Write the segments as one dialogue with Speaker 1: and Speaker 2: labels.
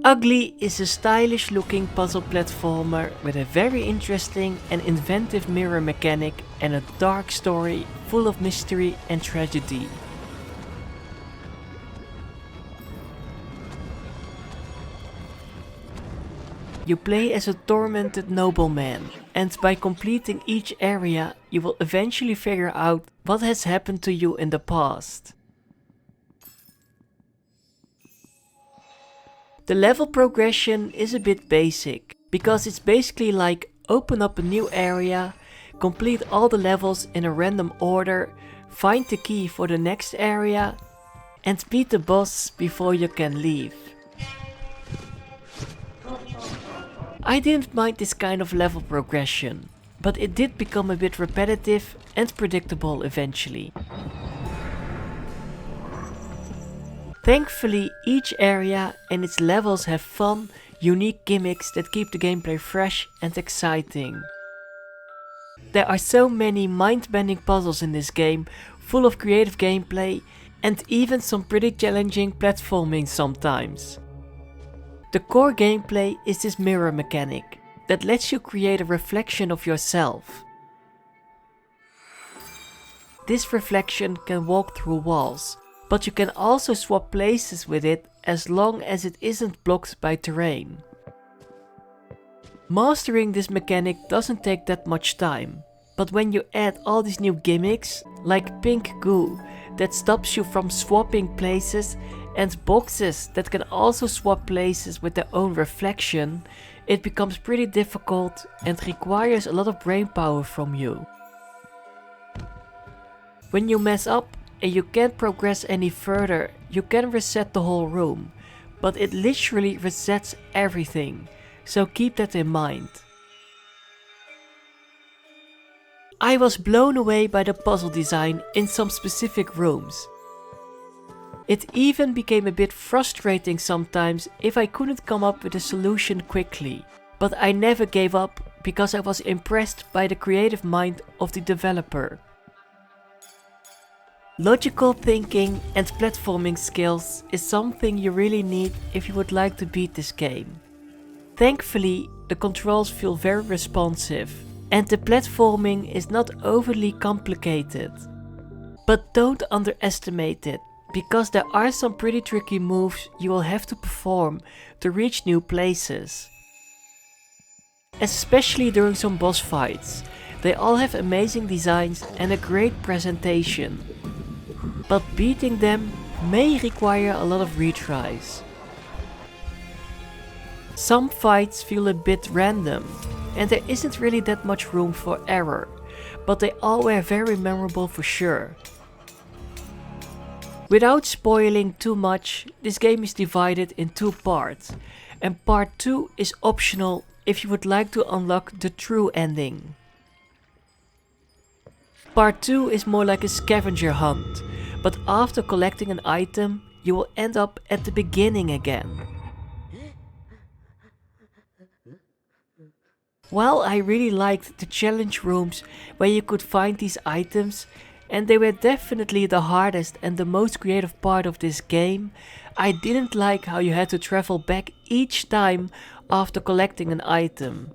Speaker 1: Ugly is a stylish looking puzzle platformer with a very interesting and inventive mirror mechanic and a dark story full of mystery and tragedy. You play as a tormented nobleman, and by completing each area you will eventually figure out what has happened to you in the past. The level progression is a bit basic, because it's basically like open up a new area, complete all the levels in a random order, find the key for the next area, and beat the boss before you can leave. I didn't mind this kind of level progression, but it did become a bit repetitive and predictable eventually. Thankfully, each area and its levels have fun, unique gimmicks that keep the gameplay fresh and exciting. There are so many mind-bending puzzles in this game, full of creative gameplay and even some pretty challenging platforming sometimes. The core gameplay is this mirror mechanic that lets you create a reflection of yourself. This reflection can walk through walls, but you can also swap places with it as long as it isn't blocked by terrain. Mastering this mechanic doesn't take that much time, but when you add all these new gimmicks, like pink goo that stops you from swapping places and boxes that can also swap places with their own reflection, it becomes pretty difficult and requires a lot of brain power from you. When you mess up and you can't progress any further, you can reset the whole room, but it literally resets everything, so keep that in mind. I was blown away by the puzzle design in some specific rooms. It even became a bit frustrating sometimes if I couldn't come up with a solution quickly, but I never gave up because I was impressed by the creative mind of the developer. Logical thinking and platforming skills is something you really need if you would like to beat this game. Thankfully, the controls feel very responsive and the platforming is not overly complicated. But don't underestimate it, because there are some pretty tricky moves you will have to perform to reach new places. Especially during some boss fights, they all have amazing designs and a great presentation. But beating them may require a lot of retries. Some fights feel a bit random, and there isn't really that much room for error, but they all were very memorable for sure. Without spoiling too much, this game is divided in two parts, and part 2 is optional if you would like to unlock the true ending. Part 2 is more like a scavenger hunt, but after collecting an item, you will end up at the beginning again. While I really liked the challenge rooms where you could find these items, and they were definitely the hardest and the most creative part of this game, I didn't like how you had to travel back each time after collecting an item.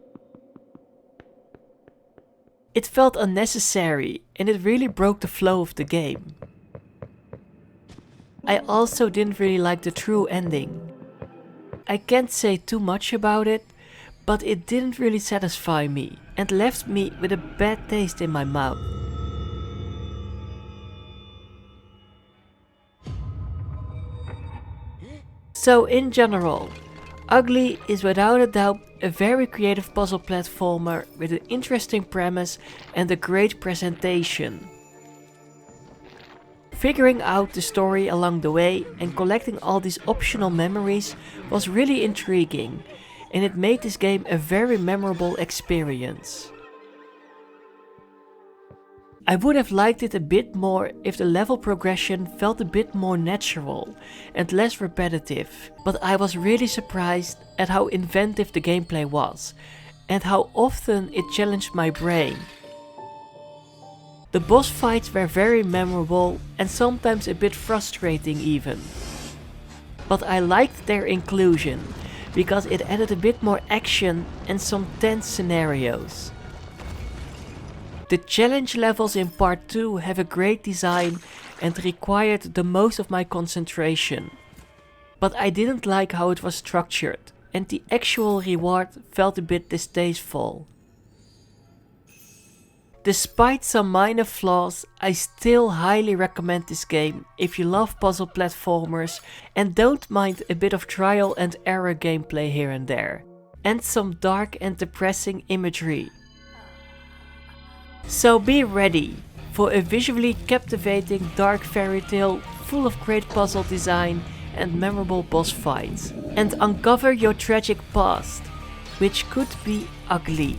Speaker 1: It felt unnecessary and it really broke the flow of the game. I also didn't really like the true ending. I can't say too much about it, but it didn't really satisfy me and left me with a bad taste in my mouth. So in general, Ugly is without a doubt a very creative puzzle platformer with an interesting premise and a great presentation. Figuring out the story along the way and collecting all these optional memories was really intriguing, and it made this game a very memorable experience. I would have liked it a bit more if the level progression felt a bit more natural and less repetitive, but I was really surprised at how inventive the gameplay was and how often it challenged my brain. The boss fights were very memorable and sometimes a bit frustrating even. But I liked their inclusion, because it added a bit more action and some tense scenarios. The challenge levels in part 2 have a great design and required the most of my concentration. But I didn't like how it was structured, and the actual reward felt a bit distasteful. Despite some minor flaws, I still highly recommend this game if you love puzzle platformers and don't mind a bit of trial and error gameplay here and there, and some dark and depressing imagery. So be ready for a visually captivating dark fairy tale full of great puzzle design and memorable boss fights, and uncover your tragic past, which could be ugly.